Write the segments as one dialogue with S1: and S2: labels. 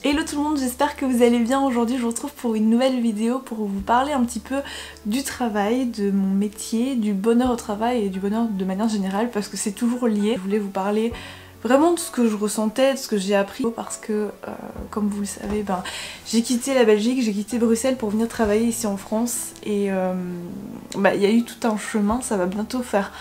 S1: Hello tout le monde, j'espère que vous allez bien. Aujourd'hui je vous retrouve pour une nouvelle vidéo pour vous parler un petit peu du travail, de mon métier, du bonheur au travail et du bonheur de manière générale parce que c'est toujours lié. Je voulais vous parler vraiment de ce que je ressentais, de ce que j'ai appris parce que comme vous le savez, j'ai quitté la Belgique, j'ai quitté Bruxelles pour venir travailler ici en France et il y a eu tout un chemin, ça va bientôt faire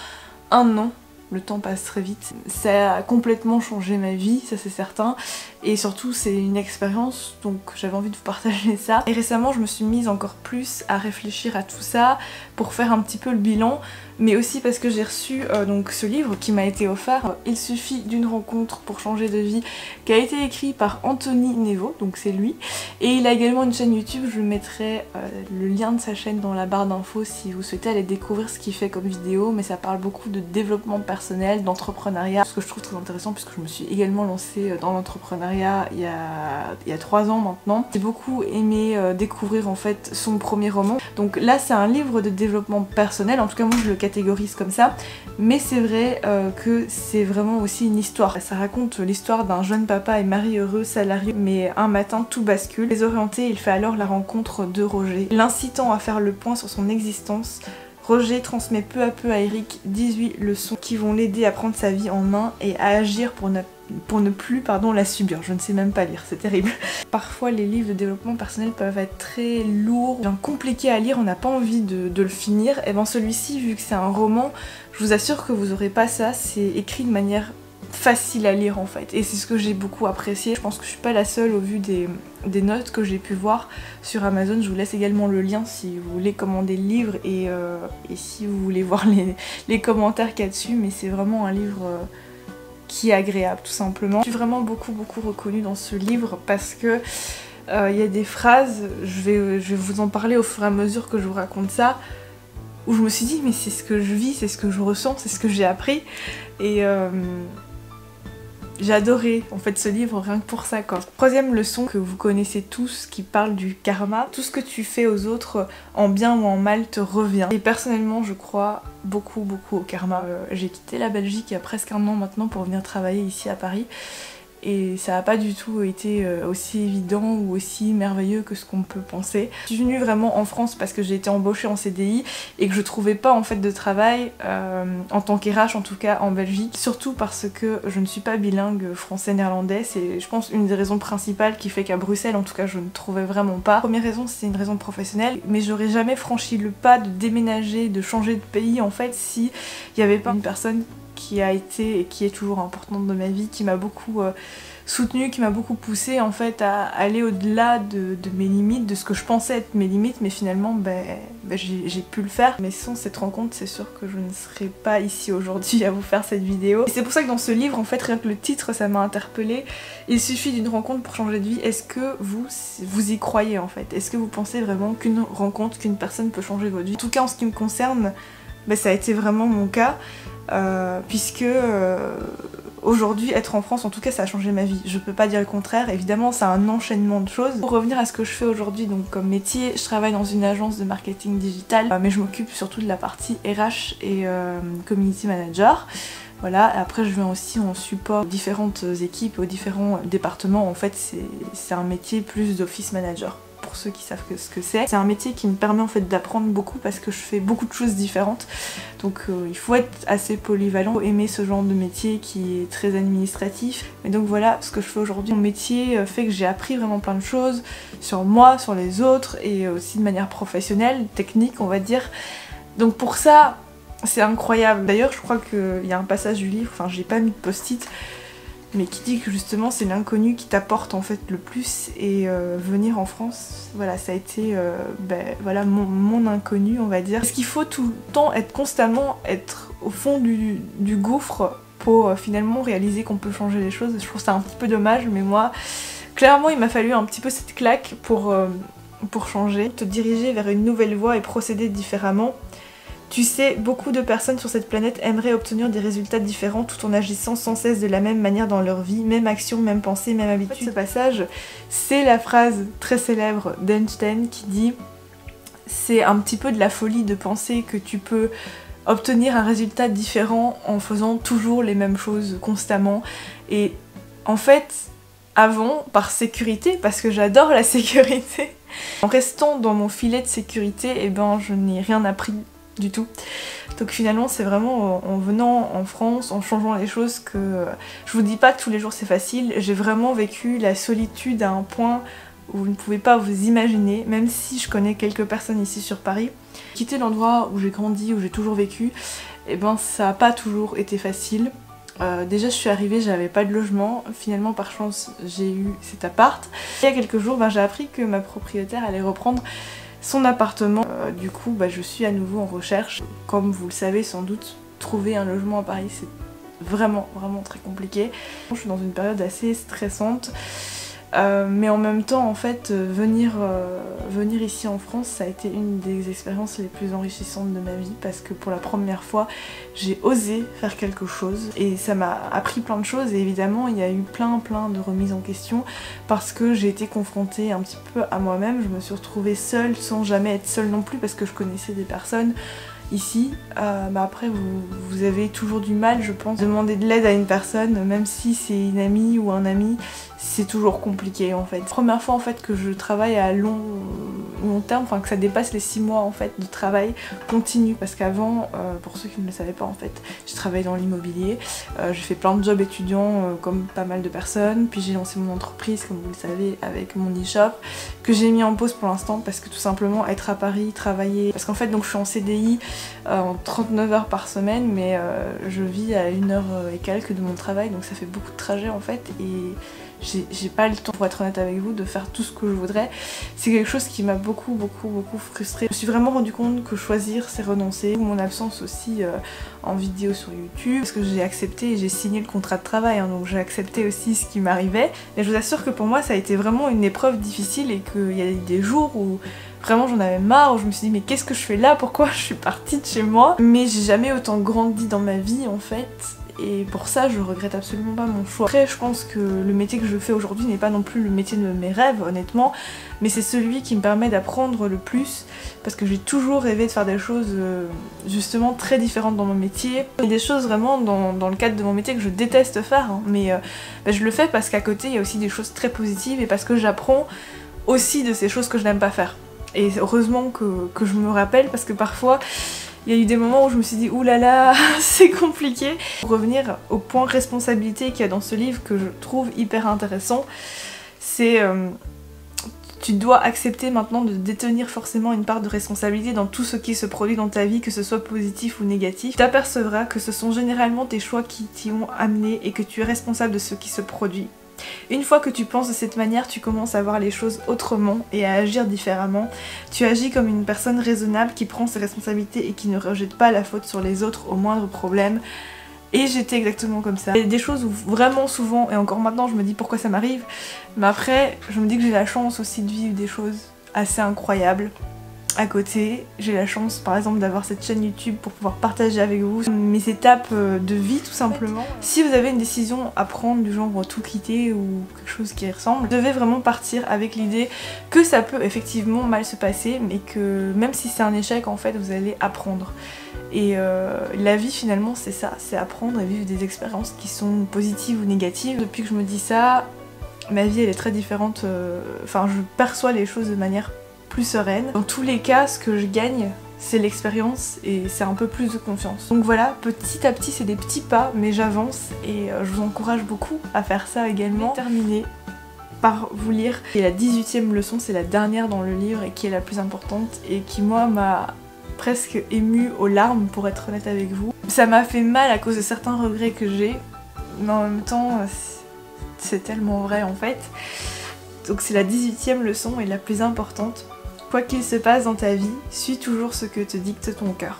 S1: 1 an. Le temps passe très vite. Ça a complètement changé ma vie, ça c'est certain. Et surtout c'est une expérience, donc j'avais envie de vous partager ça. Et récemment je me suis mise encore plus à réfléchir à tout ça pour faire un petit peu le bilan. Mais aussi parce que j'ai reçu donc ce livre qui m'a été offert, Il suffit d'une rencontre pour changer de vie, qui a été écrit par Anthony Nevo, donc c'est lui. Et il a également une chaîne YouTube, je mettrai le lien de sa chaîne dans la barre d'infos si vous souhaitez aller découvrir ce qu'il fait comme vidéo. Mais ça parle beaucoup de développement personnel, d'entrepreneuriat, ce que je trouve très intéressant puisque je me suis également lancée dans l'entrepreneuriat il y a 3 ans maintenant. J'ai beaucoup aimé découvrir en fait son premier roman. Donc là c'est un livre de développement personnel, en tout cas moi je le catégorise comme ça, mais c'est vrai que c'est vraiment aussi une histoire. Ça raconte l'histoire d'un jeune papa et mari heureux salarié, mais un matin tout bascule. Désorienté, il fait alors la rencontre de Roger, l'incitant à faire le point sur son existence. Roger transmet peu à peu à Eric 18 leçons qui vont l'aider à prendre sa vie en main et à agir pour ne plus la subir. Je ne sais même pas lire, c'est terrible. Parfois les livres de développement personnel peuvent être très lourds, bien compliqués à lire, on n'a pas envie de le finir. Et ben celui-ci, vu que c'est un roman, je vous assure que vous aurez pas ça, c'est écrit de manière facile à lire en fait, et c'est ce que j'ai beaucoup apprécié. Je pense que je suis pas la seule au vu des notes que j'ai pu voir sur Amazon. Je vous laisse également le lien si vous voulez commander le livre et si vous voulez voir les commentaires qu'il y a dessus, mais c'est vraiment un livre qui est agréable tout simplement. Je suis vraiment beaucoup reconnue dans ce livre parce que il y a des phrases, je vais vous en parler au fur et à mesure que je vous raconte ça, où je me suis dit mais c'est ce que je vis, c'est ce que je ressens, c'est ce que j'ai appris, et j'ai adoré en fait ce livre rien que pour ça quoi. Troisième leçon que vous connaissez tous qui parle du karma. Tout ce que tu fais aux autres en bien ou en mal te revient. Et personnellement je crois beaucoup au karma. J'ai quitté la Belgique il y a presque 1 an maintenant pour venir travailler ici à Paris. Et ça n'a pas du tout été aussi évident ou aussi merveilleux que ce qu'on peut penser. Je suis venue vraiment en France parce que j'ai été embauchée en CDI et que je trouvais pas en fait de travail en tant qu'RH en tout cas en Belgique. Surtout parce que je ne suis pas bilingue français-néerlandais. C'est je pense une des raisons principales qui fait qu'à Bruxelles en tout cas je ne trouvais vraiment pas. Première raison, c'est une raison professionnelle, mais j'aurais jamais franchi le pas de déménager, de changer de pays en fait si il n'y avait pas une personne qui a été et qui est toujours importante dans ma vie, qui m'a beaucoup soutenue, qui m'a beaucoup poussée en fait à aller au-delà de mes limites, de ce que je pensais être mes limites, mais finalement j'ai pu le faire. Mais sans cette rencontre, c'est sûr que je ne serais pas ici aujourd'hui à vous faire cette vidéo. Et c'est pour ça que dans ce livre, en fait, rien que le titre, ça m'a interpellée. Il suffit d'une rencontre pour changer de vie. Est-ce que vous y croyez en fait? Est-ce que vous pensez vraiment qu'une rencontre, qu'une personne peut changer votre vie? En tout cas, en ce qui me concerne, ça a été vraiment mon cas. Puisque aujourd'hui être en France en tout cas ça a changé ma vie, je peux pas dire le contraire. Évidemment c'est un enchaînement de choses. Pour revenir à ce que je fais aujourd'hui, donc comme métier, je travaille dans une agence de marketing digital, mais je m'occupe surtout de la partie RH et community manager. Voilà, après je viens aussi en support aux différentes équipes, aux différents départements. En fait c'est un métier plus d'office manager. Pour ceux qui savent ce que c'est un métier qui me permet en fait d'apprendre beaucoup parce que je fais beaucoup de choses différentes. Donc il faut être assez polyvalent, aimer ce genre de métier qui est très administratif. Mais donc voilà ce que je fais aujourd'hui. Mon métier fait que j'ai appris vraiment plein de choses sur moi, sur les autres et aussi de manière professionnelle, technique on va dire. Donc pour ça c'est incroyable. D'ailleurs je crois qu'il y a un passage du livre, enfin j'ai pas mis de post-it, mais qui dit que justement c'est l'inconnu qui t'apporte en fait le plus, et venir en France, voilà, ça a été voilà mon inconnu on va dire. Parce qu'il faut tout le temps constamment être au fond du gouffre pour finalement réaliser qu'on peut changer les choses. Je trouve ça un petit peu dommage, mais moi clairement il m'a fallu un petit peu cette claque pour changer, te diriger vers une nouvelle voie et procéder différemment. Tu sais, beaucoup de personnes sur cette planète aimeraient obtenir des résultats différents tout en agissant sans cesse de la même manière dans leur vie, même action, même pensée, même habitude. En fait, ce passage, c'est la phrase très célèbre d'Einstein qui dit « C'est un petit peu de la folie de penser que tu peux obtenir un résultat différent en faisant toujours les mêmes choses constamment. » Et en fait, avant par sécurité, parce que j'adore la sécurité. En restant dans mon filet de sécurité, eh ben je n'ai rien appris du tout. Donc finalement c'est vraiment en venant en France, en changeant les choses que... Je vous dis pas que tous les jours c'est facile, j'ai vraiment vécu la solitude à un point où vous ne pouvez pas vous imaginer, même si je connais quelques personnes ici sur Paris. Quitter l'endroit où j'ai grandi, où j'ai toujours vécu, eh ben ça n'a pas toujours été facile. Déjà je suis arrivée, j'avais pas de logement, finalement par chance j'ai eu cet appart. Il y a quelques jours j'ai appris que ma propriétaire allait reprendre son appartement. Du coup je suis à nouveau en recherche. Comme vous le savez sans doute, trouver un logement à Paris c'est vraiment très compliqué. Je suis dans une période assez stressante. Mais en même temps en fait venir ici en France ça a été une des expériences les plus enrichissantes de ma vie parce que pour la première fois j'ai osé faire quelque chose et ça m'a appris plein de choses et évidemment il y a eu plein de remises en question parce que j'ai été confrontée un petit peu à moi-même, je me suis retrouvée seule sans jamais être seule non plus parce que je connaissais des personnes ici. Après vous avez toujours du mal je pense demander de l'aide à une personne même si c'est une amie ou un ami, c'est toujours compliqué en fait. Première fois en fait que je travaille à long terme, enfin que ça dépasse les 6 mois en fait de travail continu parce qu'avant, pour ceux qui ne le savaient pas en fait, je travaillais dans l'immobilier, j'ai fait plein de jobs étudiants comme pas mal de personnes, puis j'ai lancé mon entreprise comme vous le savez avec mon e-shop que j'ai mis en pause pour l'instant parce que tout simplement être à Paris, travailler, parce qu'en fait donc je suis en CDI en 39 heures par semaine mais je vis à 1 heure et quelques de mon travail donc ça fait beaucoup de trajets en fait et j'ai pas le temps, pour être honnête avec vous, de faire tout ce que je voudrais. C'est quelque chose qui m'a beaucoup frustrée. Je me suis vraiment rendu compte que choisir c'est renoncer. Mon absence aussi en vidéo sur YouTube, parce que j'ai accepté et j'ai signé le contrat de travail, hein, donc j'ai accepté aussi ce qui m'arrivait. Mais je vous assure que pour moi ça a été vraiment une épreuve difficile et qu'il y a des jours où vraiment j'en avais marre, où je me suis dit mais qu'est-ce que je fais là, pourquoi je suis partie de chez moi. Mais j'ai jamais autant grandi dans ma vie en fait. Et pour ça je regrette absolument pas mon choix. Après je pense que le métier que je fais aujourd'hui n'est pas non plus le métier de mes rêves honnêtement, mais c'est celui qui me permet d'apprendre le plus parce que j'ai toujours rêvé de faire des choses justement très différentes dans mon métier. Et des choses vraiment dans le cadre de mon métier que je déteste faire hein, mais je le fais parce qu'à côté il y a aussi des choses très positives et parce que j'apprends aussi de ces choses que je n'aime pas faire. Et heureusement que je me rappelle parce que parfois il y a eu des moments où je me suis dit oulala c'est compliqué. Pour revenir au point responsabilité qu'il y a dans ce livre que je trouve hyper intéressant, c'est tu dois accepter maintenant de détenir forcément une part de responsabilité dans tout ce qui se produit dans ta vie, que ce soit positif ou négatif. Tu t'apercevras que ce sont généralement tes choix qui t'y ont amené et que tu es responsable de ce qui se produit. Une fois que tu penses de cette manière, tu commences à voir les choses autrement et à agir différemment. Tu agis comme une personne raisonnable qui prend ses responsabilités et qui ne rejette pas la faute sur les autres au moindre problème. Et j'étais exactement comme ça. Il y a des choses où vraiment souvent, et encore maintenant je me dis pourquoi ça m'arrive, mais après je me dis que j'ai la chance aussi de vivre des choses assez incroyables. À côté, j'ai la chance par exemple d'avoir cette chaîne YouTube pour pouvoir partager avec vous mes étapes de vie tout simplement. Si vous avez une décision à prendre du genre tout quitter ou quelque chose qui ressemble, vous devez vraiment partir avec l'idée que ça peut effectivement mal se passer mais que même si c'est un échec en fait vous allez apprendre. Et la vie finalement c'est ça, c'est apprendre et vivre des expériences qui sont positives ou négatives. Depuis que je me dis ça, ma vie elle est très différente, enfin je perçois les choses de manière plus sereine. Dans tous les cas, ce que je gagne, c'est l'expérience et c'est un peu plus de confiance. Donc voilà, petit à petit, c'est des petits pas, mais j'avance et je vous encourage beaucoup à faire ça également. Je vais terminer par vous lire. Et la 18e leçon, c'est la dernière dans le livre et qui est la plus importante et qui, moi, m'a presque émue aux larmes, pour être honnête avec vous. Ça m'a fait mal à cause de certains regrets que j'ai, mais en même temps, c'est tellement vrai en fait. Donc c'est la 18e leçon et la plus importante. Quoi qu'il se passe dans ta vie, suis toujours ce que te dicte ton cœur.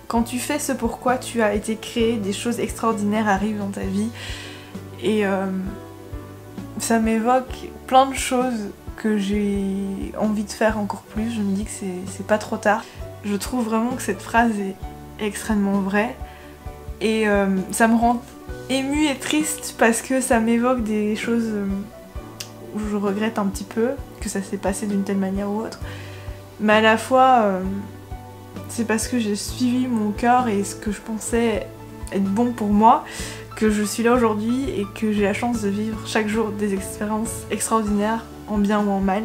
S1: Quand tu fais ce pourquoi tu as été créé, des choses extraordinaires arrivent dans ta vie. Et ça m'évoque plein de choses que j'ai envie de faire encore plus. Je me dis que c'est pas trop tard. Je trouve vraiment que cette phrase est extrêmement vraie. Et ça me rend émue et triste parce que ça m'évoque des choses où je regrette un petit peu que ça s'est passé d'une telle manière ou autre. Mais à la fois, c'est parce que j'ai suivi mon cœur et ce que je pensais être bon pour moi que je suis là aujourd'hui et que j'ai la chance de vivre chaque jour des expériences extraordinaires, en bien ou en mal.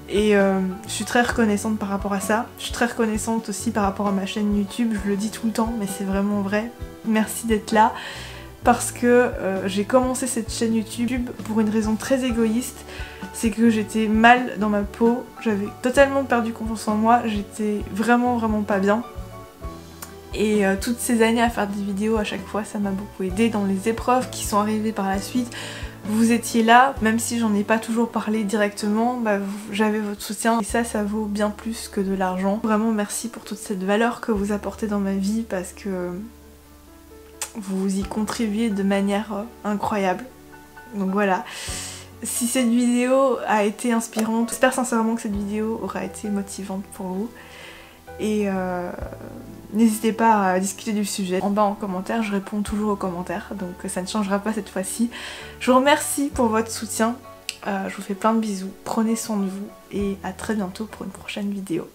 S1: Et je suis très reconnaissante par rapport à ça. Je suis très reconnaissante aussi par rapport à ma chaîne YouTube, je le dis tout le temps, mais c'est vraiment vrai. Merci d'être là, parce que j'ai commencé cette chaîne YouTube pour une raison très égoïste. C'est que j'étais mal dans ma peau, j'avais totalement perdu confiance en moi, j'étais vraiment pas bien. Et toutes ces années à faire des vidéos à chaque fois, ça m'a beaucoup aidé dans les épreuves qui sont arrivées par la suite. Vous étiez là, même si j'en ai pas toujours parlé directement, j'avais votre soutien et ça vaut bien plus que de l'argent. Vraiment merci pour toute cette valeur que vous apportez dans ma vie, parce que vous y contribuez de manière incroyable. Donc voilà, si cette vidéo a été inspirante, j'espère sincèrement que cette vidéo aura été motivante pour vous. Et n'hésitez pas à discuter du sujet en bas en commentaire, je réponds toujours aux commentaires, donc ça ne changera pas cette fois-ci. Je vous remercie pour votre soutien, je vous fais plein de bisous, prenez soin de vous et à très bientôt pour une prochaine vidéo.